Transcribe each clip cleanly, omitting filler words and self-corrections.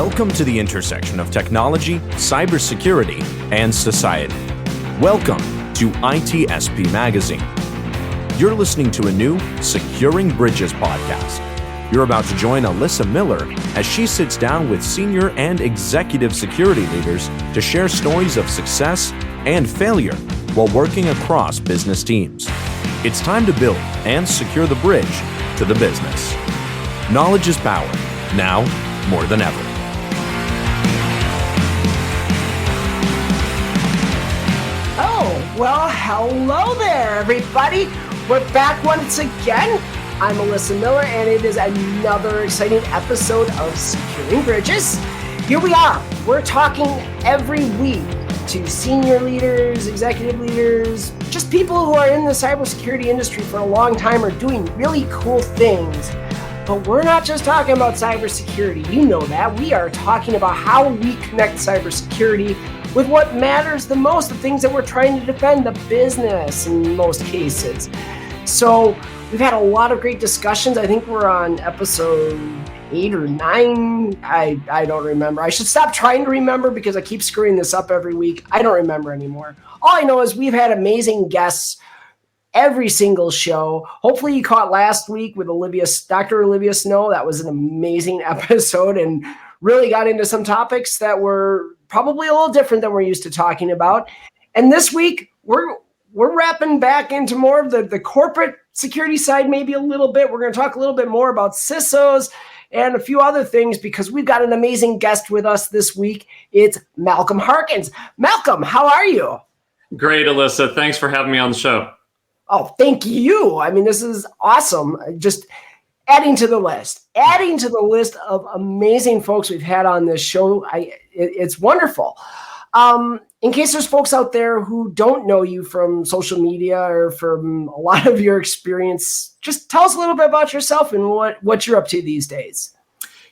Welcome to the intersection of technology, cybersecurity, and society. Welcome to ITSP Magazine. You're listening to a new Securing Bridges podcast. You're about to join Alyssa Miller as she sits down with senior and executive security leaders to share stories of success and failure while working across business teams. It's time to build and secure the bridge to the business. Knowledge is power, now more than ever. Oh, well, hello there, everybody. We're back once again. I'm Alyssa Miller, and it is another exciting episode of Securing Bridges. Here we are. We're talking every week to senior leaders, executive leaders, just people who are in the cybersecurity industry for a long time are doing really cool things. But we're not just talking about cybersecurity. You know that. We are talking about how we connect cybersecurity with what matters the most, the things that we're trying to defend, the business in most cases. So we've had a lot of great discussions. I think we're on episode 8 or 9. I don't remember. I should stop trying to remember because I keep screwing this up every week. I don't remember anymore. All I know is we've had amazing guests every single show. Hopefully you caught last week with Dr. Olivia Snow. That was an amazing episode and really got into some topics that were probably a little different than we're used to talking about. And this week we're wrapping back into more of the corporate security side, maybe a little bit. We're going to talk a little bit more about CISOs and a few other things because we've got an amazing guest with us this week. It's Malcolm Harkins. Malcolm, how are you? Great, Alyssa. Thanks for having me on the show. Oh, thank you. I mean, this is awesome. Just adding to the list of amazing folks we've had on this show. It's wonderful. In case there's folks out there who don't know you from social media or from a lot of your experience, just tell us a little bit about yourself and what you're up to these days.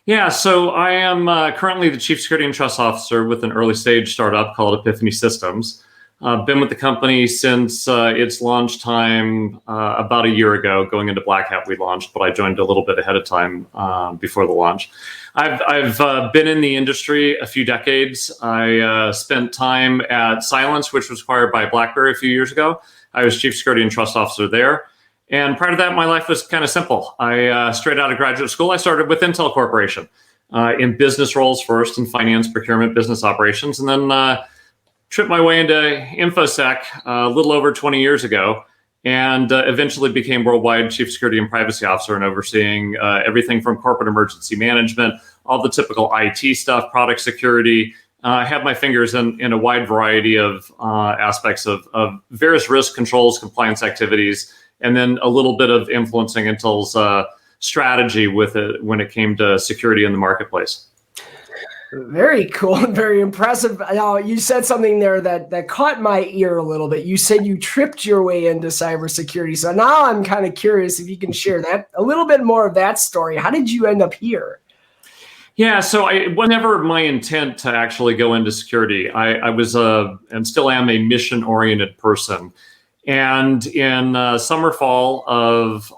Yeah, so I am currently the Chief Security and Trust Officer with an early stage startup called Epiphany Systems. I've been with the company since its launch time about a year ago. Going into Black Hat, we launched, but I joined a little bit ahead of time before the launch. I've been in the industry a few decades. I spent time at Cylance, which was acquired by BlackBerry a few years ago. I was Chief Security and Trust Officer there. And prior to that, my life was kind of simple. Straight out of graduate school, I started with Intel Corporation in business roles first, in finance, procurement, business operations, and then tripped my way into InfoSec a little over 20 years ago, and eventually became Worldwide Chief Security and Privacy Officer and overseeing everything from corporate emergency management, all the typical IT stuff, product security. I have my fingers in a wide variety of aspects of various risk controls, compliance activities, and then a little bit of influencing Intel's strategy with it when it came to security in the marketplace. Very cool and very impressive. You said something there that caught my ear a little bit. You said you tripped your way into cybersecurity. So now I'm kind of curious if you can share that a little bit more of that story. How did you end up here? Yeah, so whenever my intent to actually go into security, I was and still am a mission-oriented person. And in summer, fall of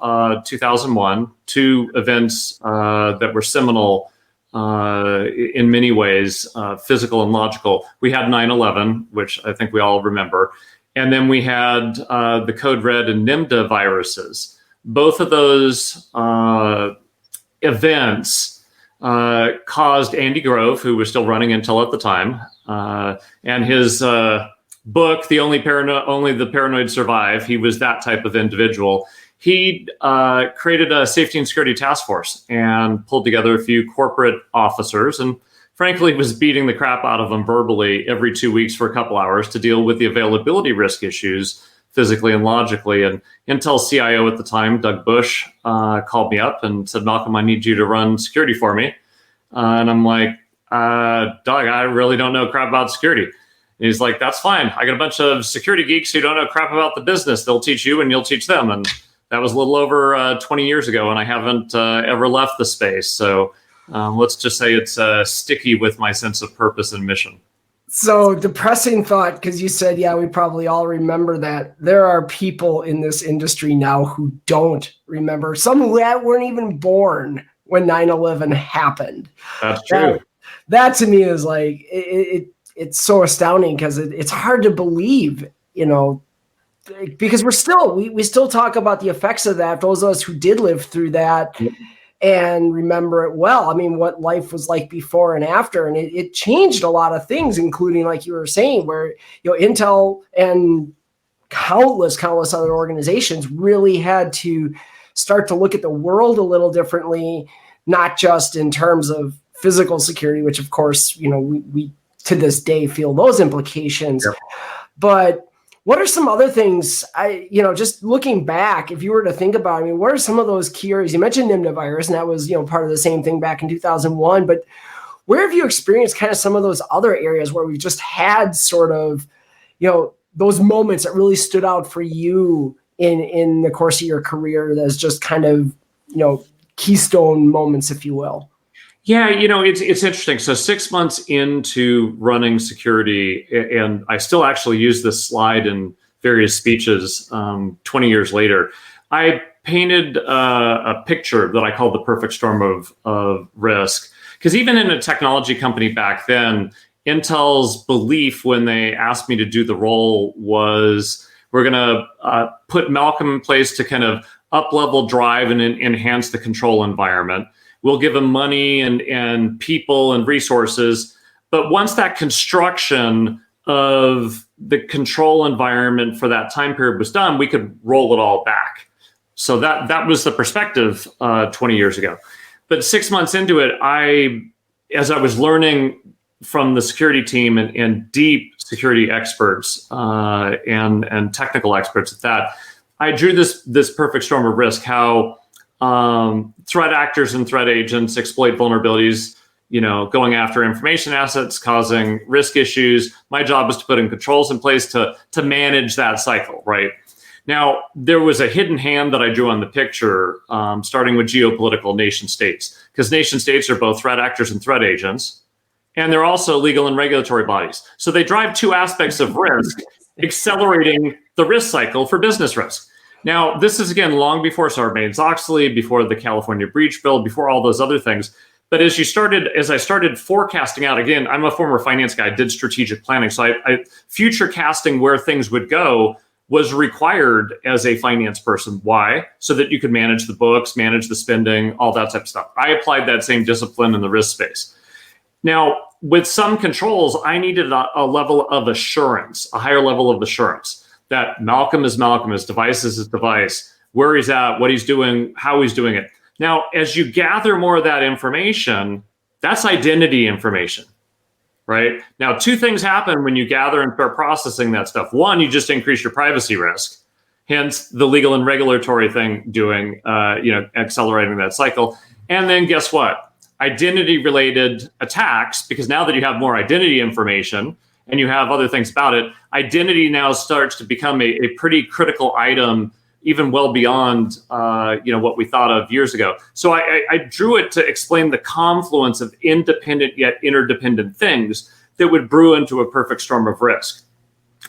2001, two events that were seminal in many ways, physical and logical. We had 9/11, which I think we all remember. And then we had the Code Red and NIMDA viruses. Both of those events caused Andy Grove, who was still running Intel at the time, and his book, Only the Paranoid Survive. He was that type of individual. He created a safety and security task force and pulled together a few corporate officers and frankly was beating the crap out of them verbally every 2 weeks for a couple hours to deal with the availability risk issues physically and logically. And Intel CIO at the time, Doug Bush, called me up and said, "Malcolm, I need you to run security for me." And I'm like, Doug, I really don't know crap about security. And he's like, "That's fine. I got a bunch of security geeks who don't know crap about the business. They'll teach you and you'll teach them." And that was a little over 20 years ago, and I haven't ever left the space. So let's just say it's sticky with my sense of purpose and mission. So depressing thought, because you said, yeah, we probably all remember that. There are people in this industry now who don't remember. Some who weren't even born when 9/11 happened. That's true. That to me is like, it's so astounding because it's hard to believe, because we still talk about the effects of that. Those of us who did live through that and remember it well. I mean, what life was like before and after, and it changed a lot of things, including, like you were saying, where, Intel and countless other organizations really had to start to look at the world a little differently, not just in terms of physical security, which of course, we to this day feel those implications. Yep. But what are some other things, just looking back, if you were to think about, what are some of those key areas? You mentioned NIMDA and that was, part of the same thing back in 2001, but where have you experienced kind of some of those other areas where we've just had sort of, those moments that really stood out for you in the course of your career that's just kind of, keystone moments, if you will? Yeah, it's interesting. So 6 months into running security, and I still actually use this slide in various speeches 20 years later, I painted a picture that I called the perfect storm of risk. Because even in a technology company back then, Intel's belief when they asked me to do the role was, we're going to put Malcolm in place to kind of up-level drive and enhance the control environment. We'll give them money and people and resources. But once that construction of the control environment for that time period was done, we could roll it all back. So that was the perspective 20 years ago. But 6 months into it, as I was learning from the security team and deep security experts and technical experts at that, I drew this perfect storm of risk, how threat actors and threat agents exploit vulnerabilities, going after information assets, causing risk issues. My job was to put in controls in place to manage that cycle, right? Now, there was a hidden hand that I drew on the picture, starting with geopolitical nation states, because nation states are both threat actors and threat agents, and they're also legal and regulatory bodies. So they drive two aspects of risk, accelerating the risk cycle for business risk. Now, this is, again, long before Sarbanes-Oxley, before the California breach bill, before all those other things. But as I started forecasting out, again, I'm a former finance guy, did strategic planning. So I future casting where things would go was required as a finance person. Why? So that you could manage the books, manage the spending, all that type of stuff. I applied that same discipline in the risk space. Now, with some controls, I needed a level of assurance, a higher level of assurance that Malcolm is Malcolm, his device is his device, where he's at, what he's doing, how he's doing it. Now, as you gather more of that information, that's identity information, right? Now, two things happen when you gather and start processing that stuff. One, you just increase your privacy risk, hence the legal and regulatory thing doing, accelerating that cycle. And then guess what? Identity-related attacks, because now that you have more identity information and you have other things about it, identity now starts to become a pretty critical item, even well beyond what we thought of years ago. So I drew it to explain the confluence of independent yet interdependent things that would brew into a perfect storm of risk.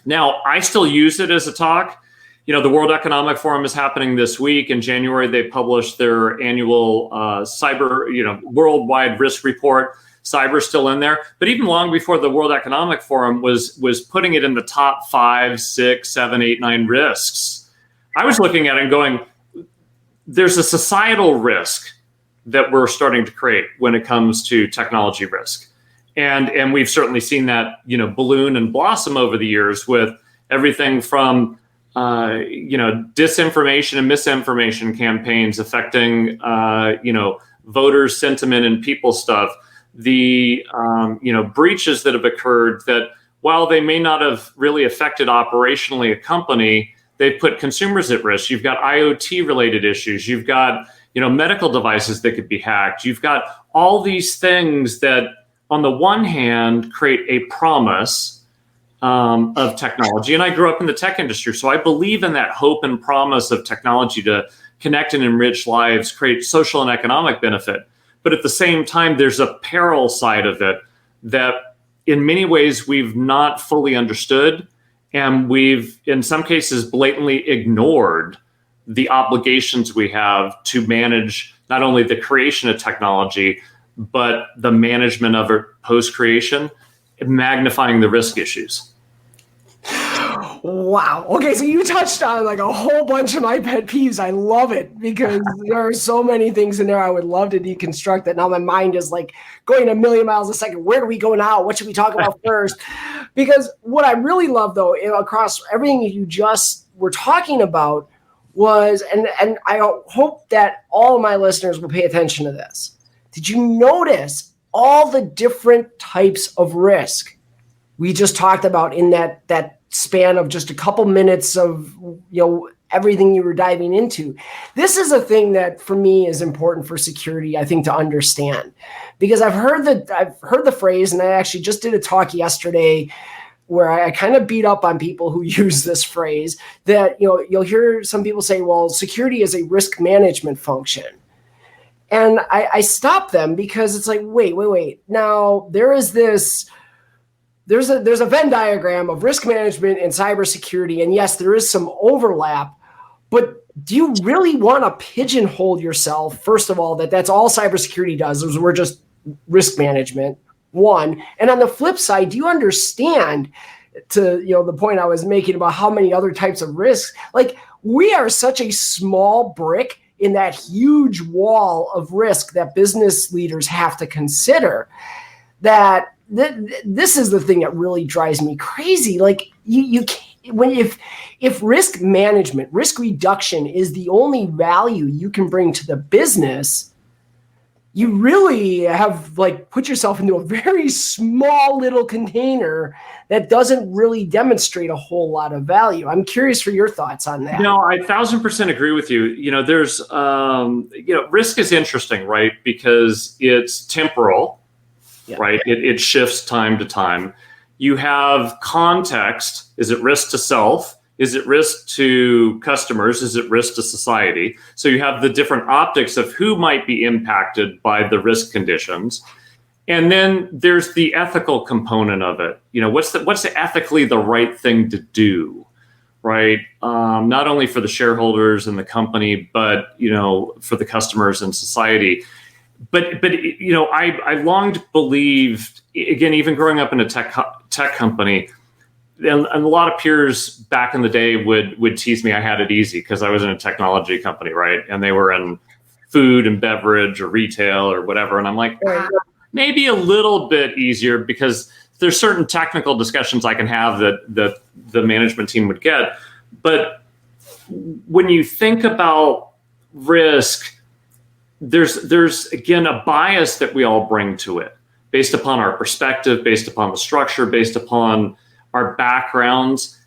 Now, I still use it as a talk. The World Economic Forum is happening this week. In January, they published their annual cyber, worldwide risk report. Cyber's still in there. But even long before the World Economic Forum was putting it in the top 5, 6, 7, 8, 9 risks, I was looking at it and going, there's a societal risk that we're starting to create when it comes to technology risk. And we've certainly seen that, balloon and blossom over the years with everything from disinformation and misinformation campaigns affecting, voters' sentiment and people stuff. The, breaches that have occurred that, while they may not have really affected operationally a company, they've put consumers at risk. You've got IoT related issues. You've got, medical devices that could be hacked. You've got all these things that, on the one hand, create a promise of technology. And I grew up in the tech industry, so I believe in that hope and promise of technology to connect and enrich lives, create social and economic benefit. But at the same time, there's a peril side of it that in many ways we've not fully understood. And we've, in some cases, blatantly ignored the obligations we have to manage not only the creation of technology, but the management of it post-creation, magnifying the risk issues. Wow. Okay, so you touched on like a whole bunch of my pet peeves. I love it because there are so many things in there I would love to deconstruct that now my mind is like going a million miles a second. Where do we go now? What should we talk about first? Because what I really love, though, across everything you just were talking about was, and I hope that all of my listeners will pay attention to this. Did you notice all the different types of risk we just talked about in that span of just a couple minutes of everything you were diving into? This is a thing that for me is important for security, I think, to understand, because I've heard the phrase, and I actually just did a talk yesterday where I kind of beat up on people who use this phrase, that you'll hear some people say, well, security is a risk management function. And I stop them because it's like, wait. Now there is this. There's a Venn diagram of risk management and cybersecurity, and yes, there is some overlap, but do you really want to pigeonhole yourself? First of all, that's all cybersecurity does is we're just risk management, one. And on the flip side, do you understand, to the point I was making about how many other types of risks? Like, we are such a small brick in that huge wall of risk that business leaders have to consider, that this is the thing that really drives me crazy. Like, you can't, if risk management, risk reduction is the only value you can bring to the business, you really have put yourself into a very small little container that doesn't really demonstrate a whole lot of value. I'm curious for your thoughts on that. No, I 1,000% agree with you. There's risk is interesting, right? Because it's temporal. Yeah. Right. It shifts time to time. You have context. Is it risk to self? Is it risk to customers? Is it risk to society? So you have the different optics of who might be impacted by the risk conditions. And then there's the ethical component of it. What's ethically the right thing to do? Right. Not only for the shareholders and the company, but, for the customers and society. But I long believed, again, even growing up in a tech company, and a lot of peers back in the day would tease me I had it easy because I was in a technology company, right? And they were in food and beverage or retail or whatever. And I'm like, maybe a little bit easier because there's certain technical discussions I can have that the management team would get. But when you think about risk, there's again a bias that we all bring to it based upon our perspective, based upon the structure, based upon our backgrounds.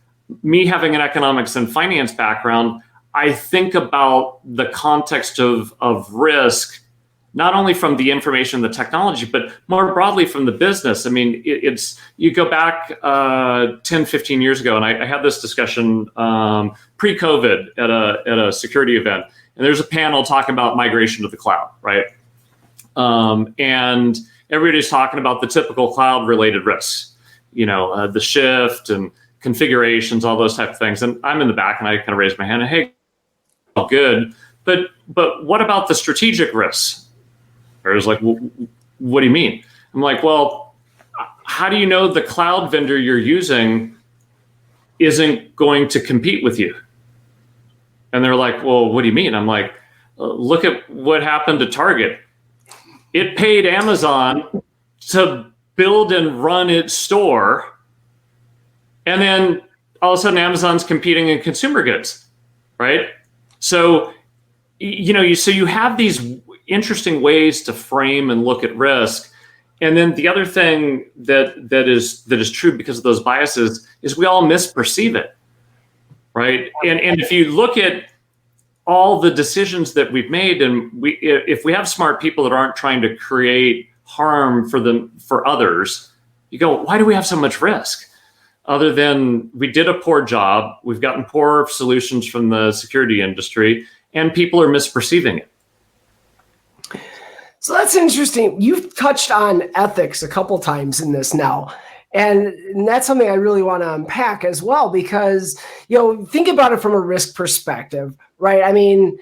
Me having an economics and finance background, I think about the context of risk, not only from the information, the technology, but more broadly from the business. I mean, you go back 10, 15 years ago, and I had this discussion pre-COVID at a security event. And there's a panel talking about migration to the cloud, right? And everybody's talking about the typical cloud-related risks, the shift and configurations, all those type of things. And I'm in the back, and I kind of raise my hand and, hey, all good. But what about the strategic risks? Or it's like, well, what do you mean? I'm like, well, how do you know the cloud vendor you're using isn't going to compete with you? And they're like, well, what do you mean? I'm like, look at what happened to Target. It paid Amazon to build and run its store. And then all of a sudden Amazon's competing in consumer goods, right? So, you have these interesting ways to frame and look at risk. And then the other thing that is true because of those biases is we all misperceive it. Right. And if you look at all the decisions that we've made, and if we have smart people that aren't trying to create harm for others, you go, why do we have so much risk? Other than we did a poor job, we've gotten poor solutions from the security industry, and people are misperceiving it. So that's interesting. You've touched on ethics a couple times in this now. And that's something I really want to unpack as well, because, think about it from a risk perspective, right? I mean,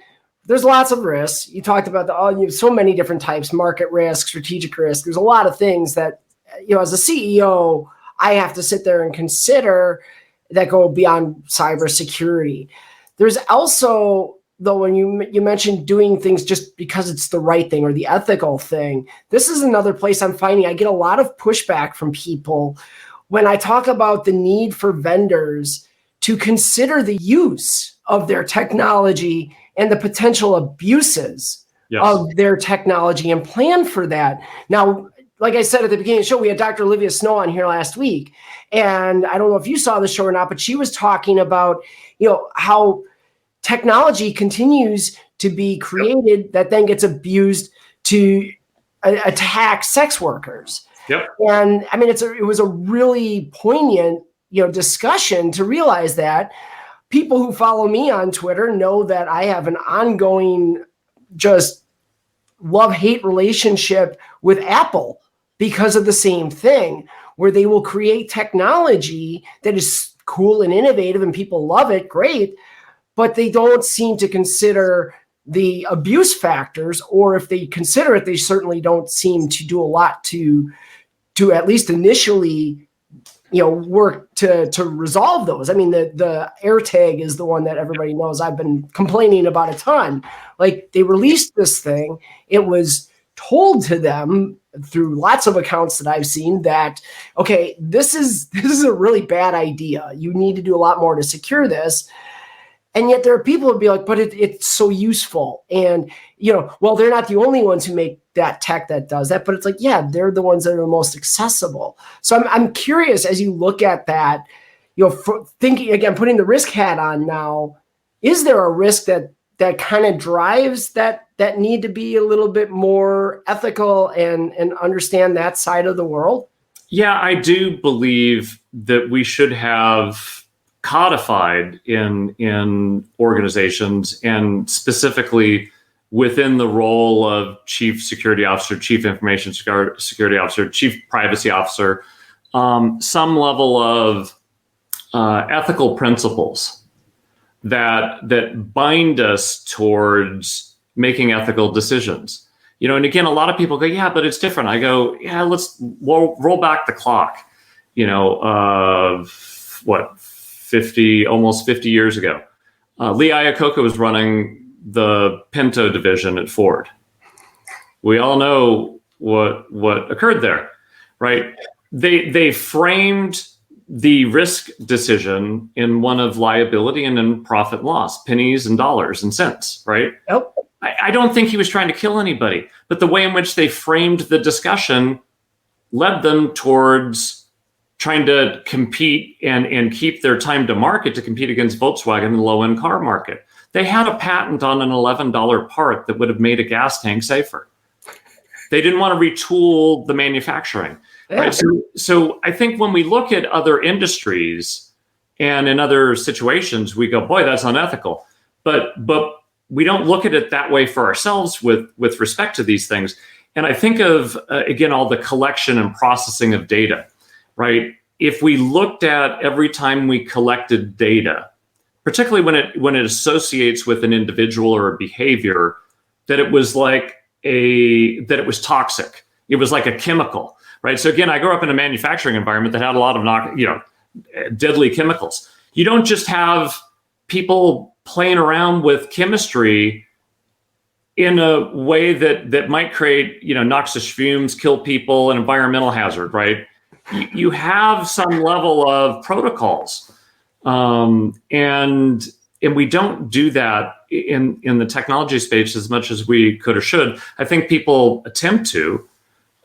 there's lots of risks. You talked about you have so many different types: market risk, strategic risk. There's a lot of things that, as a CEO, I have to sit there and consider that go beyond cybersecurity. There's also, though, when you mentioned doing things just because it's the right thing or the ethical thing, this is another place I'm finding I get a lot of pushback from people when I talk about the need for vendors to consider the use of their technology and the potential abuses of their technology and plan for that. Now, like I said at the beginning of the show, we had Dr. Olivia Snow on here last week. And I don't know if you saw the show or not, but she was talking about, how technology continues to be created that then gets abused to attack sex workers. Yep. And I mean, it was a really poignant, discussion to realize that. People who follow me on Twitter know that I have an ongoing just love-hate relationship with Apple because of the same thing, where they will create technology that is cool and innovative and people love it, great, but they don't seem to consider the abuse factors, or if they consider it, they certainly don't seem to do a lot to at least initially work to resolve those. I mean, the AirTag is the one that everybody knows I've been complaining about a ton. Like, they released this thing. It was told to them through lots of accounts that I've seen that, okay, this is a really bad idea. You need to do a lot more to secure this. And yet there are people who would be like, but it's so useful. And, well, they're not the only ones who make that tech that does that, but it's like, yeah, they're the ones that are the most accessible. So I'm curious, as you look at that, thinking, again, putting the risk hat on now, is there a risk that kind of drives that need to be a little bit more ethical and understand that side of the world? Yeah, I do believe that we should have codified in organizations, and specifically within the role of chief security officer, chief information security officer, chief privacy officer, some level of ethical principles that bind us towards making ethical decisions. And again, a lot of people go, yeah, but it's different. I go, yeah, let's roll back the clock, almost 50 years ago. Lee Iacocca was running the Pinto division at Ford. We all know what occurred there, right? They framed the risk decision in one of liability and in profit loss, pennies and dollars and cents, right? Yep. I don't think he was trying to kill anybody, but the way in which they framed the discussion led them towards trying to compete and keep their time to market to compete against Volkswagen in the low-end car market. They had a patent on an $11 part that would have made a gas tank safer. They didn't want to retool the manufacturing. Yeah. Right? So I think when we look at other industries and in other situations, we go, boy, that's unethical. But we don't look at it that way for ourselves with respect to these things. And I think of, again, all the collection and processing of data. Right? If we looked at every time we collected data, particularly when it associates with an individual or a behavior, that it was toxic. It was like a chemical, right? So again, I grew up in a manufacturing environment that had a lot of deadly chemicals. You don't just have people playing around with chemistry in a way that might create noxious fumes, kill people, an environmental hazard, right? You have some level of protocols, and we don't do that in the technology space as much as we could or should. I think people attempt to,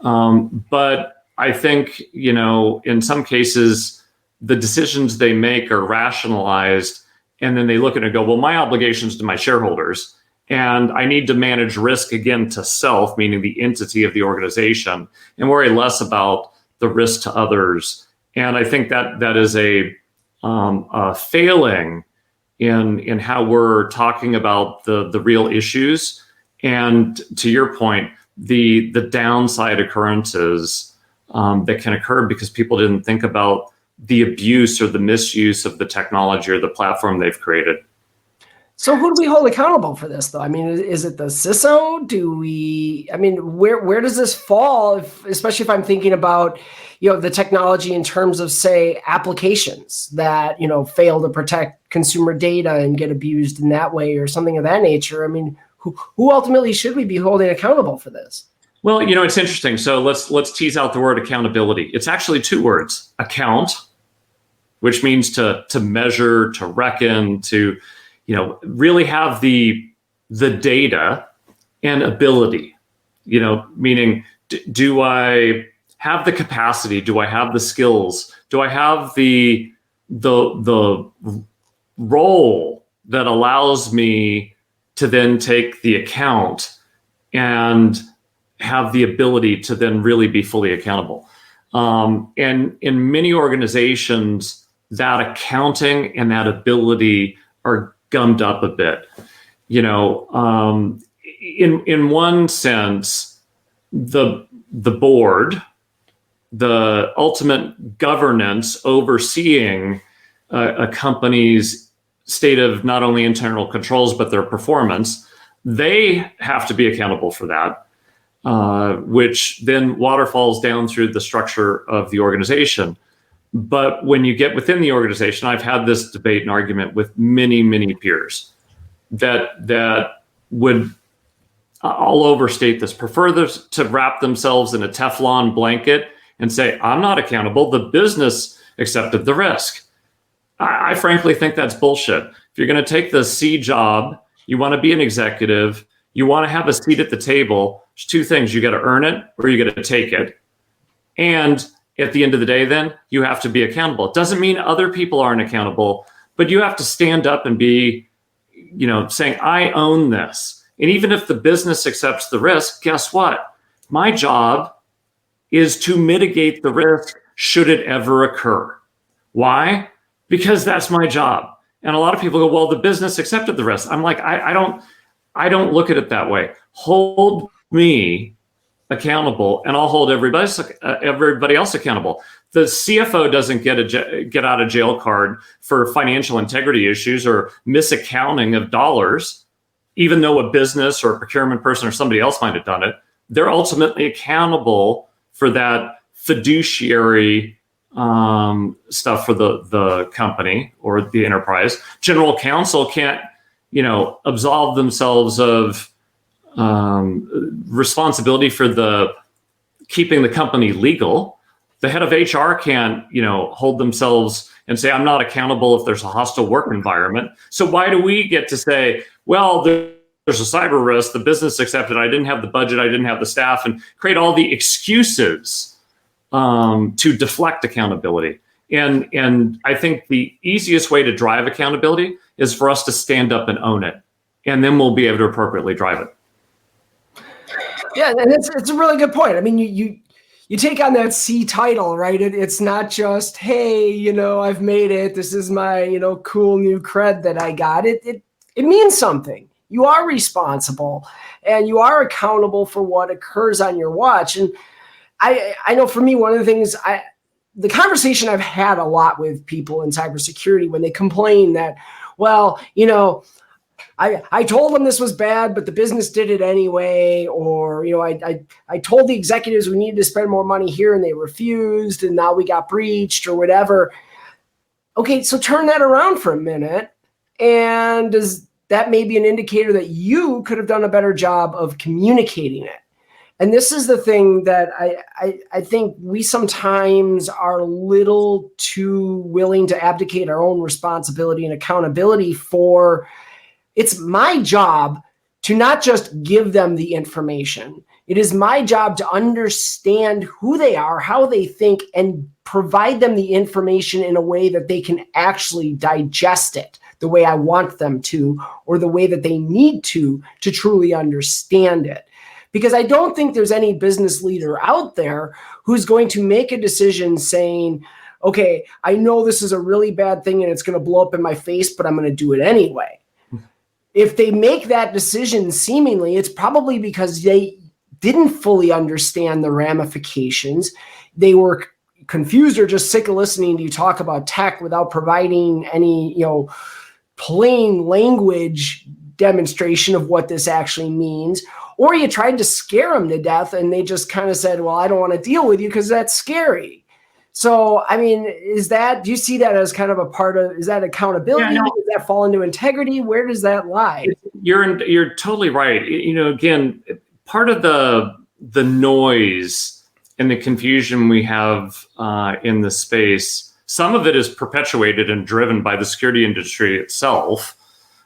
but I think in some cases the decisions they make are rationalized, and then they look at it and go, well, my obligations to my shareholders, and I need to manage risk again to self, meaning the entity of the organization, and worry less about the risk to others. And I think that is a failing in how we're talking about the real issues. And to your point, the downside occurrences that can occur because people didn't think about the abuse or the misuse of the technology or the platform they've created. So who do we hold accountable for this, though? I mean, is it the CISO? Where does this fall, especially if I'm thinking about, the technology in terms of, say, applications that, fail to protect consumer data and get abused in that way or something of that nature? I mean, who ultimately should we be holding accountable for this? Well, it's interesting. So let's tease out the word accountability. It's actually two words: account, which means to measure, to reckon, to really have the data, and ability, meaning do I have the capacity? Do I have the skills? Do I have the role that allows me to then take the account and have the ability to then really be fully accountable? And in many organizations, that accounting and that ability are gummed up a bit. In one sense, the board, the ultimate governance overseeing a company's state of not only internal controls but their performance, they have to be accountable for that, which then waterfalls down through the structure of the organization. But when you get within the organization, I've had this debate and argument with many, many peers that would, I'll overstate this, prefer this to wrap themselves in a Teflon blanket and say, I'm not accountable. The business accepted the risk. I frankly think that's bullshit. If you're going to take the C job, you want to be an executive, you want to have a seat at the table, there's two things: you got to earn it or you got to take it. And at the end of the day, then you have to be accountable. It doesn't mean other people aren't accountable, but you have to stand up and be, saying, I own this. And even if the business accepts the risk, guess what? My job is to mitigate the risk should it ever occur. Why? Because that's my job. And a lot of people go, well, the business accepted the risk. I'm like, I don't look at it that way. Hold me accountable, and I'll hold everybody else accountable. The CFO doesn't get a get out of jail card for financial integrity issues or misaccounting of dollars, even though a business or a procurement person or somebody else might have done it. They're ultimately accountable for that fiduciary stuff for the company or the enterprise. General counsel can't, absolve themselves of responsibility for keeping the company legal. The head of HR can't, hold themselves and say, I'm not accountable if there's a hostile work environment. So why do we get to say, well, there's a cyber risk, the business accepted, I didn't have the budget, I didn't have the staff, and create all the excuses to deflect accountability? And I think the easiest way to drive accountability is for us to stand up and own it, and then we'll be able to appropriately drive it. Yeah, and it's a really good point. I mean, you take on that C title, right? It's not just, hey, I've made it. This is my, cool new cred that I got. It means something. You are responsible, and you are accountable for what occurs on your watch. And I know for me, one of the things the conversation I've had a lot with people in cybersecurity when they complain that, well, I told them this was bad, but the business did it anyway. Or, I told the executives we needed to spend more money here and they refused, and now we got breached or whatever. Okay, so turn that around for a minute. And does that may be an indicator that you could have done a better job of communicating it? And this is the thing that I think we sometimes are a little too willing to abdicate our own responsibility and accountability for. It's my job to not just give them the information. It is my job to understand who they are, how they think, and provide them the information in a way that they can actually digest it the way I want them to, or the way that they need to truly understand it. Because I don't think there's any business leader out there who's going to make a decision saying, okay, I know this is a really bad thing and it's going to blow up in my face, but I'm going to do it anyway. If they make that decision, seemingly, it's probably because they didn't fully understand the ramifications. They were confused or just sick of listening to you talk about tech without providing any, plain language demonstration of what this actually means, or you tried to scare them to death and they just kind of said, well, I don't want to deal with you because that's scary. So, I mean, do you see that as kind of a part of, is that accountability? Yeah, no. Does that fall into integrity? Where does that lie? You're totally right. Again, part of the noise and the confusion we have in the space, some of it is perpetuated and driven by the security industry itself.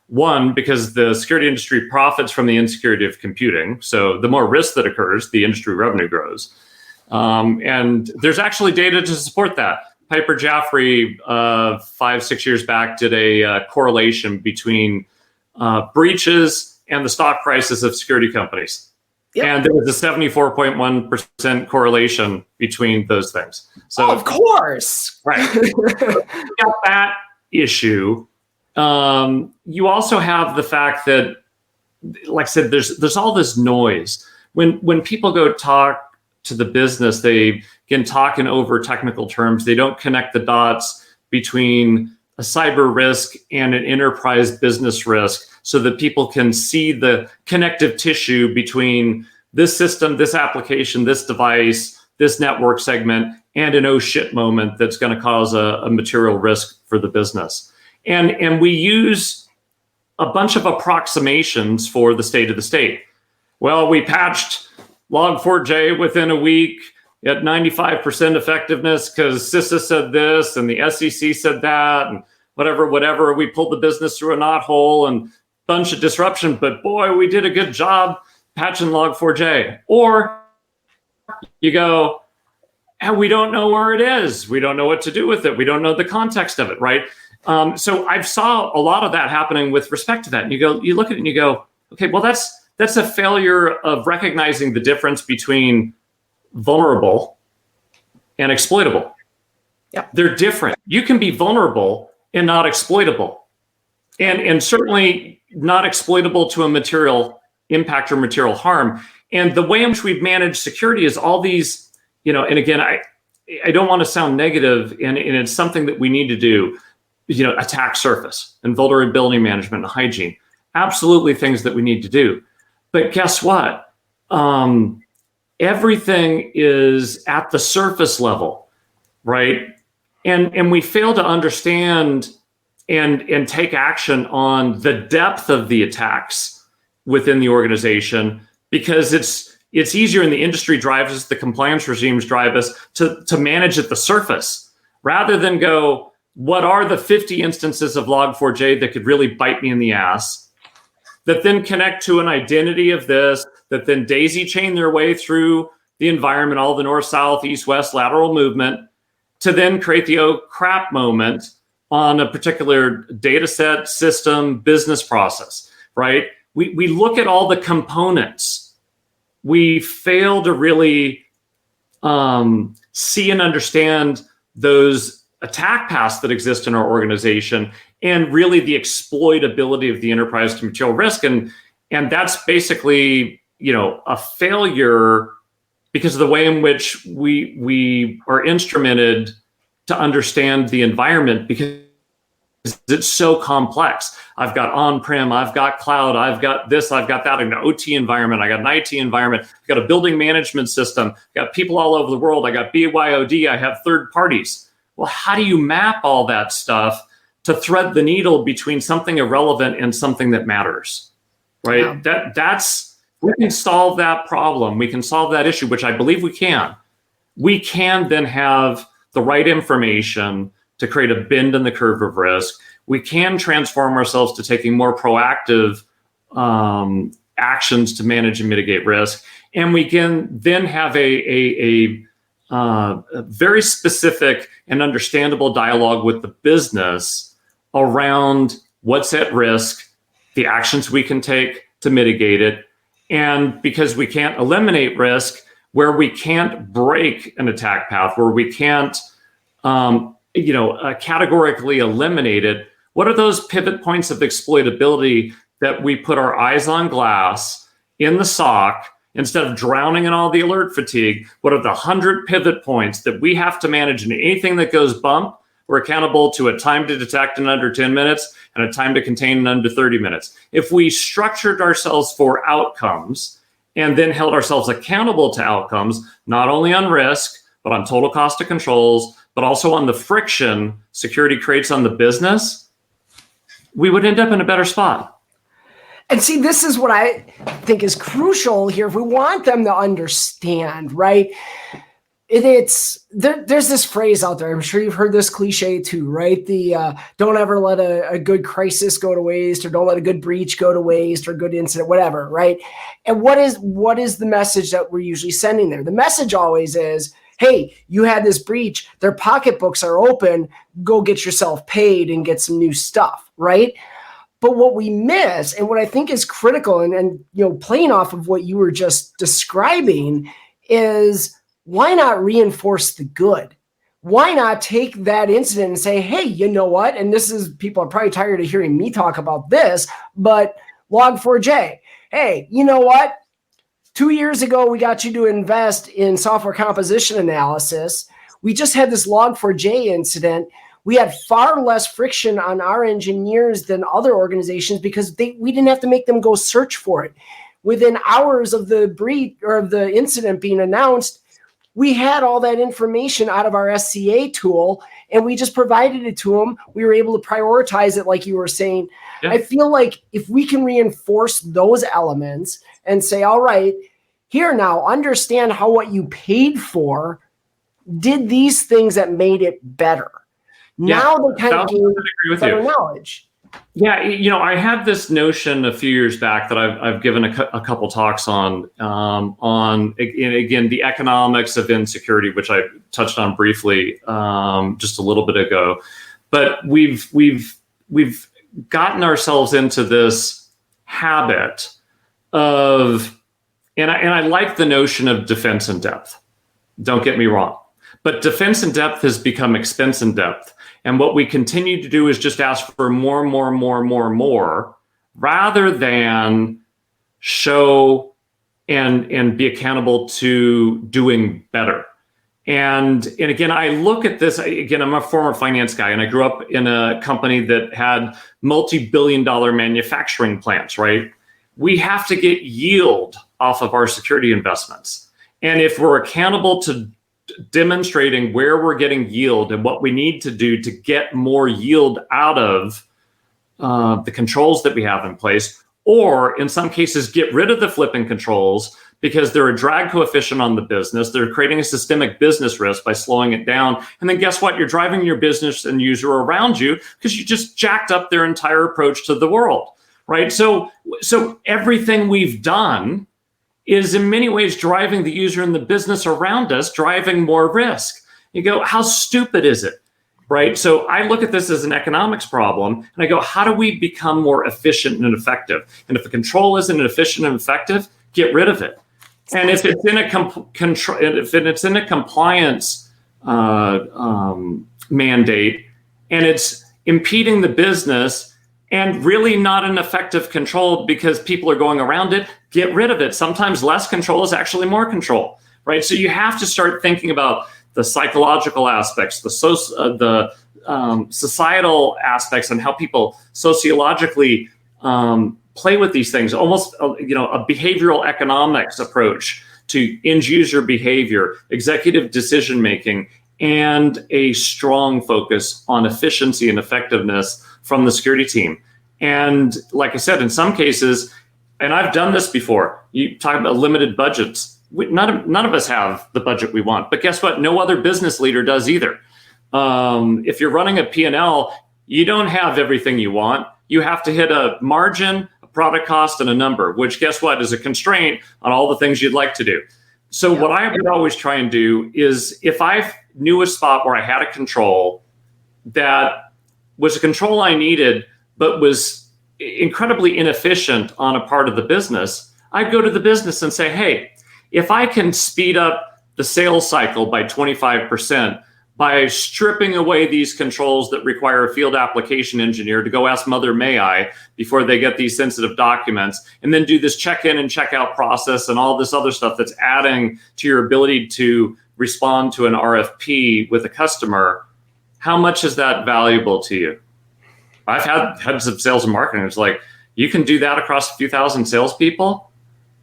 One, because the security industry profits from the insecurity of computing. So the more risk that occurs, the industry revenue grows. And there's actually data to support that. Piper Jaffray, 5-6 years back, did a correlation between breaches and the stock prices of security companies. Yep. And there was a 74.1% correlation between those things. So, of course. Right. Got that issue. You also have the fact that, like I said, there's all this noise. When people go talk to the business, they can talk in over technical terms. They don't connect the dots between a cyber risk and an enterprise business risk so that people can see the connective tissue between this system, this application, this device, this network segment, and an oh shit moment that's going to cause a material risk for the business. And we use a bunch of approximations for the state of the state. Well, we patched Log4j within a week at 95% effectiveness because CISA said this and the SEC said that and whatever. We pulled the business through a knothole and bunch of disruption, but boy, we did a good job patching Log4j. Or you go, and we don't know where it is. We don't know what to do with it. We don't know the context of it, right? So I've saw a lot of that happening with respect to that. And you look at it and you go, okay, well, that's a failure of recognizing the difference between vulnerable and exploitable. Yep. They're different. You can be vulnerable and not exploitable. And certainly not exploitable to a material impact or material harm. And the way in which we've managed security is all these, and again, I don't want to sound negative, and it's something that we need to do, attack surface and vulnerability management and hygiene. Absolutely things that we need to do. But guess what? Everything is at the surface level, right? And we fail to understand and take action on the depth of the attacks within the organization, because it's easier, and the industry drives us, the compliance regimes drive us to manage at the surface rather than go, what are the 50 instances of Log4j that could really bite me in the ass, that then connect to an identity of this, that then daisy chain their way through the environment, all the north, south, east, west lateral movement, to then create the oh crap moment on a particular data set, system, business process, right? We look at all the components. We fail to really see and understand those attack paths that exist in our organization, and really the exploitability of the enterprise to material risk. And that's basically, a failure because of the way in which we are instrumented to understand the environment, because it's so complex. I've got on-prem, I've got cloud, I've got this, I've got that, I've got an OT environment, I got an IT environment, I've got a building management system, I've got people all over the world, I got BYOD, I have third parties. Well, how do you map all that stuff to thread the needle between something irrelevant and something that matters, right? Yeah. That's we can solve that problem. We can solve that issue, which I believe we can. We can then have the right information to create a bend in the curve of risk. We can transform ourselves to taking more proactive actions to manage and mitigate risk. And we can then have a very specific and understandable dialogue with the business around what's at risk, the actions we can take to mitigate it. And because we can't eliminate risk, where we can't break an attack path, where we can't categorically eliminate it, what are those pivot points of exploitability that we put our eyes on glass in the SOC? Instead of drowning in all the alert fatigue, what are the 100 pivot points that we have to manage? And anything that goes bump, we're accountable to a time to detect in under 10 minutes and a time to contain in under 30 minutes. If we structured ourselves for outcomes and then held ourselves accountable to outcomes, not only on risk, but on total cost of controls, but also on the friction security creates on the business, we would end up in a better spot. And see, this is what I think is crucial here. If we want them to understand, right? There's this phrase out there. I'm sure you've heard this cliche too, right? The don't ever let a good crisis go to waste, or don't let a good breach go to waste, or a good incident, whatever, right? And what is the message that we're usually sending there? The message always is, hey, you had this breach, their pocketbooks are open, go get yourself paid and get some new stuff, right? But what we miss, and what I think is critical, and playing off of what you were just describing, is why not reinforce the good? Why not take that incident and say, hey, you know what? And this is, people are probably tired of hearing me talk about this, but Log4j, hey, you know what? 2 years ago, we got you to invest in software composition analysis. We just had this Log4j incident. We had far less friction on our engineers than other organizations because we didn't have to make them go search for it. Within hours of the breach or of the incident being announced, we had all that information out of our SCA tool, and we just provided it to them. We were able to prioritize it, like you were saying. Yeah. I feel like if we can reinforce those elements and say, all right, here now, understand how what you paid for did these things that made it better. Yeah, now they kind of gain better knowledge. Yeah, I had this notion a few years back that I've given a couple talks on again the economics of insecurity, which I touched on briefly just a little bit ago. But we've gotten ourselves into this habit of, and I like the notion of defense in depth. Don't get me wrong, but defense in depth has become expense in depth. And what we continue to do is just ask for more, rather than show and be accountable to doing better. And again, I look at this, again, I'm a former finance guy, and I grew up in a company that had multi-billion-dollar manufacturing plants, right? We have to get yield off of our security investments. And if we're accountable to demonstrating where we're getting yield and what we need to do to get more yield out of the controls that we have in place, or in some cases, get rid of the flipping controls because they're a drag coefficient on the business. They're creating a systemic business risk by slowing it down. And then guess what? You're driving your business and user around you because you just jacked up their entire approach to the world, right? So everything we've done is in many ways driving the user and the business around us, driving more risk. You go, how stupid is it, right? So I look at this as an economics problem, and I go, how do we become more efficient and effective? And if a control isn't efficient and effective, get rid of it. And if it's in a compliance mandate, and it's impeding the business, and really not an effective control because people are going around it, get rid of it. Sometimes less control is actually more control, right? So you have to start thinking about the psychological aspects, the societal aspects, and how people sociologically play with these things. Almost, a behavioral economics approach to end user behavior, executive decision making, and a strong focus on efficiency and effectiveness from the security team. And like I said, in some cases, and I've done this before, you talk about limited budgets. None of us have the budget we want, but guess what? No other business leader does either. If you're running a P&L, you don't have everything you want. You have to hit a margin, a product cost, and a number, which guess what is a constraint on all the things you'd like to do. So what I would always try and do is, if I knew a spot where I had a control that was a control I needed, but was incredibly inefficient on a part of the business, I'd go to the business and say, hey, if I can speed up the sales cycle by 25% by stripping away these controls that require a field application engineer to go ask Mother May I before they get these sensitive documents, and then do this check-in and check-out process and all this other stuff that's adding to your ability to respond to an RFP with a customer, how much is that valuable to you? I've had heads of sales and marketing. It's like, you can do that across a few thousand salespeople.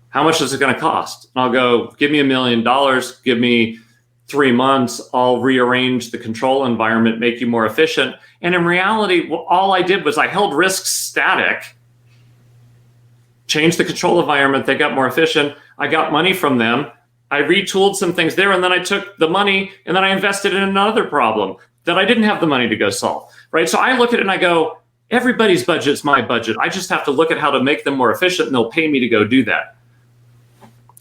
How much is it going to cost? And I'll go, give me $1 million, give me 3 months, I'll rearrange the control environment, make you more efficient. And in reality, all I did was I held risks static, changed the control environment, they got more efficient. I got money from them. I retooled some things there, and then I took the money and then I invested in another problem that I didn't have the money to go solve, right? So I look at it and I go, everybody's budget's my budget. I just have to look at how to make them more efficient, and they'll pay me to go do that.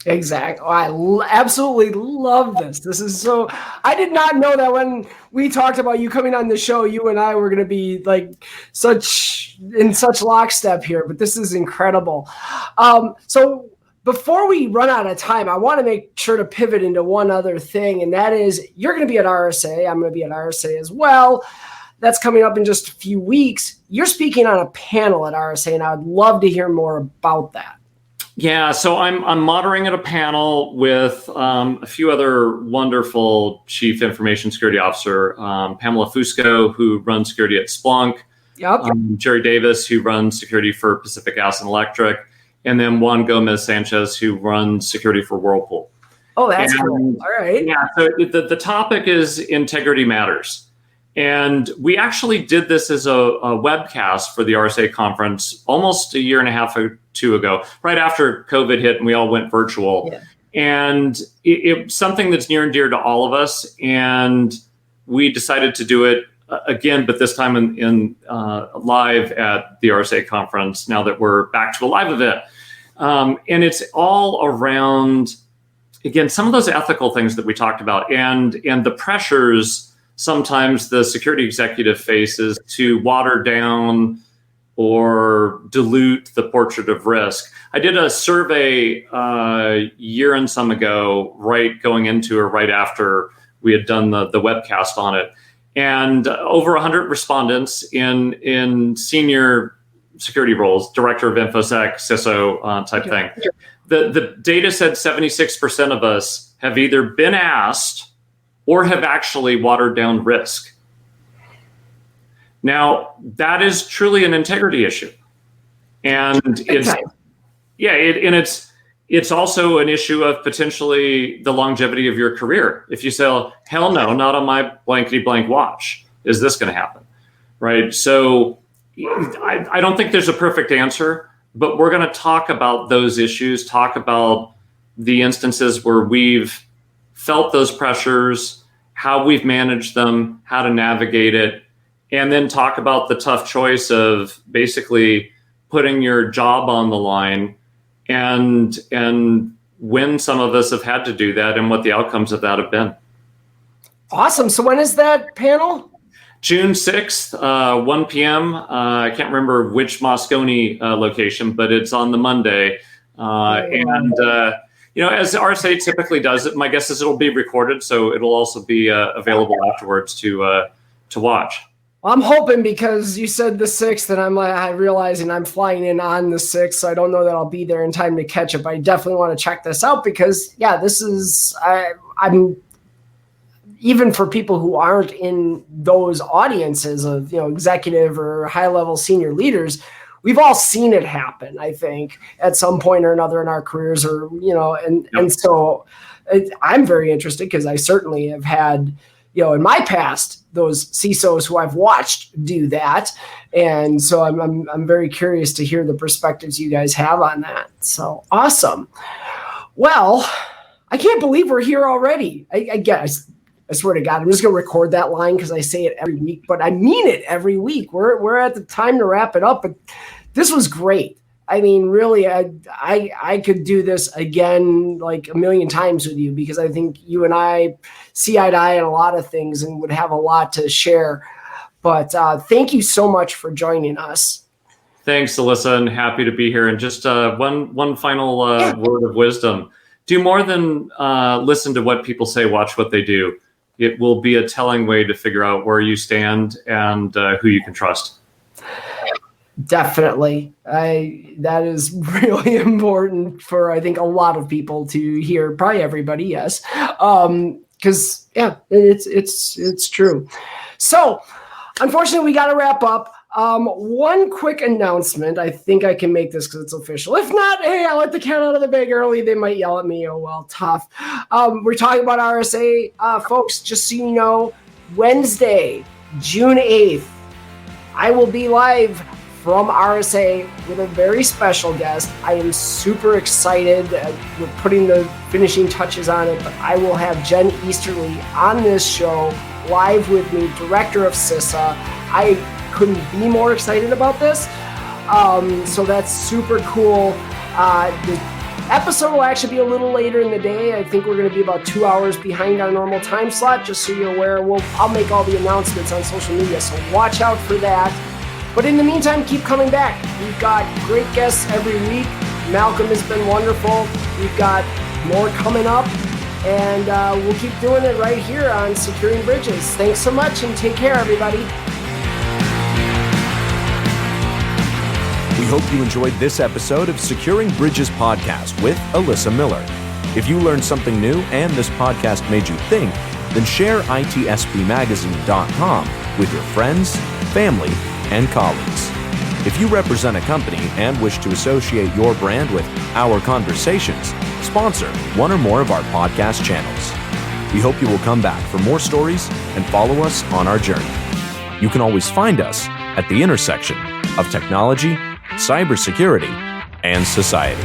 Exactly. Oh, I absolutely love this. This is so, I did not know that when we talked about you coming on the show, you and I were going to be like in such lockstep here, but this is incredible. So before we run out of time, I want to make sure to pivot into one other thing, and that is you're going to be at RSA. I'm going to be at RSA as well. That's coming up in just a few weeks. You're speaking on a panel at RSA, and I would love to hear more about that. Yeah, so I'm moderating at a panel with a few other wonderful chief information security officer, Pamela Fusco, who runs security at Splunk, Jerry Davis, who runs security for Pacific Gas and Electric, and then Juan Gomez Sanchez, who runs security for Whirlpool. Oh, that's cool. All right. Yeah, so the topic is integrity matters. And we actually did this as a webcast for the RSA conference almost a year and a half or two ago, right after COVID hit and we all went virtual. Yeah. And it's something that's near and dear to all of us. And we decided to do it again, but this time in live at the RSA conference, now that we're back to a live event. And it's all around, again, some of those ethical things that we talked about and the pressures sometimes the security executive faces to water down or dilute the portrait of risk. I did a survey a year and some ago, right going into or right after we had done the webcast on it. And over 100 respondents in senior security roles, director of InfoSec, CISO type thing. The data said 76% of us have either been asked or have actually watered down risk. Now, that is truly an integrity issue. And it's also an issue of potentially the longevity of your career. If you say, hell no, not on my blankety blank watch, is this going to happen, right? So I don't think there's a perfect answer, but we're going to talk about those issues, talk about the instances where we've felt those pressures, how we've managed them, how to navigate it, and then talk about the tough choice of basically putting your job on the line and when some of us have had to do that and what the outcomes of that have been. Awesome. So when is that panel? June 6th, 1 p.m. I can't remember which Moscone location, but it's on the Monday. As RSA typically does it, my guess is it'll be recorded, so it'll also be available afterwards to watch. Well, I'm hoping because you said the 6th, and I'm realizing I'm flying in on the 6th, so I don't know that I'll be there in time to catch it. But I definitely want to check this out because, this is I'm even for people who aren't in those audiences of executive or high level senior leaders. We've all seen it happen, I think, at some point or another in our careers, and so I'm very interested because I certainly have had, in my past, those CISOs who I've watched do that, and so I'm very curious to hear the perspectives you guys have on that. So awesome. Well, I can't believe we're here already. I swear to God, I'm just going to record that line because I say it every week, but I mean it every week. We're at the time to wrap it up, but this was great. I mean, really, I could do this again like a million times with you because I think you and I see eye to eye on a lot of things and would have a lot to share. But thank you so much for joining us. Thanks, Alyssa, and happy to be here. And just one final word of wisdom. Do more than listen to what people say, watch what they do. It will be a telling way to figure out where you stand and who you can trust. Definitely. That is really important for, I think, a lot of people to hear. Probably everybody, yes. Because, it's true. So, unfortunately, we got to wrap up. One quick announcement. I think I can make this because it's official. If not, hey, I let the cat out of the bag early. They might yell at me. Oh, well, tough. We're talking about RSA. Folks, just so you know, Wednesday, June 8th, I will be live from RSA with a very special guest. I am super excited. We're putting the finishing touches on it, but I will have Jen Easterly on this show live with me, director of CISA. I couldn't be more excited about this. So that's super cool. The episode will actually be a little later in the day. I think we're going to be about 2 hours behind our normal time slot, just so you're aware. I'll make all the announcements on social media, so watch out for that. But in the meantime, keep coming back. We've got great guests every week. Malcolm has been wonderful. We've got more coming up, and we'll keep doing it right here on Securing Bridges. Thanks so much, and take care, everybody. We hope you enjoyed this episode of Securing Bridges podcast with Alyssa Miller. If you learned something new and this podcast made you think, then share itspmagazine.com with your friends, family, and colleagues. If you represent a company and wish to associate your brand with our conversations, sponsor one or more of our podcast channels. We hope you will come back for more stories and follow us on our journey. You can always find us at the intersection of technology, cybersecurity, and society.